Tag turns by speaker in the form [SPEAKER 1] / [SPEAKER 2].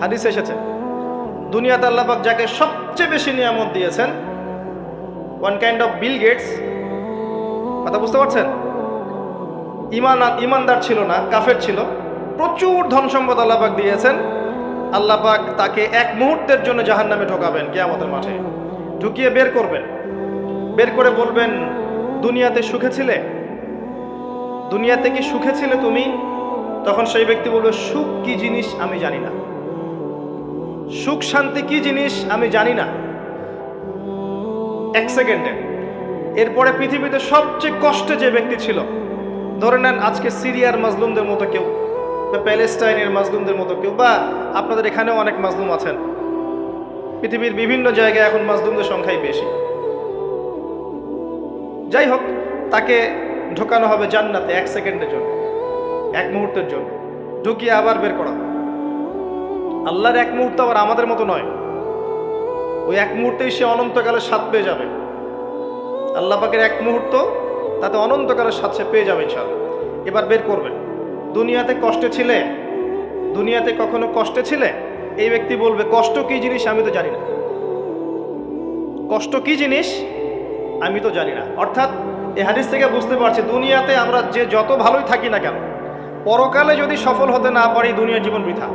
[SPEAKER 1] হাদিসে এসেছে দুনিয়াতে আল্লাহ পাক যাকে সবচেয়ে বেশি নিয়ামত দিয়েছেন, one kind of Bill Gates, কথা বুঝতে পারছেন? ইমানদার ছিল না, কাফের ছিল, প্রচুর ধন সম্পদ আল্লাহ পাক দিয়েছেন। আল্লাহ পাক তাকে এক মুহূর্তের জন্য জাহান্নামে ঢোকাবেন, কিয়ামতের মাঠে ঢুকিয়ে বের করবেন। বের করে বলবেন, দুনিয়াতে সুখে ছিলে? দুনিয়াতে কি সুখে ছিলে তুমি? তখন সেই ব্যক্তি বলবে, সুখ কি জিনিস আমি জানি না, সুখ শান্তি কি জিনিস আমি জানি না। এক সেকেন্ডে। এরপরে পৃথিবীতে সবচেয়ে কষ্টে যে ব্যক্তি ছিল, ধরে নেন আজকে সিরিয়ার মাজলুমদের মতো কেউ, বা প্যালেস্টাইনের মাজলুমদের মতো কেউ, বা আপনাদের এখানেও অনেক মাজলুম আছেন, পৃথিবীর বিভিন্ন জায়গায় এখন মাজলুমদের সংখ্যাই বেশি। যাই হোক, তাকে ঢোকানো হবে জান্নাতে এক সেকেন্ডের জন্য, এক মুহূর্তের জন্য, ঢুকিয়ে আবার বের করা। আল্লাহর এক মুহূর্ত আবার আমাদের মতো নয়, ওই এক মুহূর্তেই সে অনন্তকালের স্বাদ পেয়ে যাবে। আল্লাহ পাকের এক মুহূর্ত, তাতে অনন্তকালের স্বাদ সে পেয়ে যাবে ইনশাআল্লাহ। এবার বের করবেন, দুনিয়াতে কষ্টে ছিলে? দুনিয়াতে কখনো কষ্টে ছিলে? এই ব্যক্তি বলবে, কষ্ট কি জিনিস আমি তো জানি না, কষ্ট কি জিনিস আমি তো জানি না। অর্থাৎ এই হাদিস থেকে বুঝতে পারছি, দুনিয়াতে আমরা যে যত ভালোই থাকি না কেন, পরকালে যদি সফল হতে না পারি, দুনিয়ার জীবন বৃথা।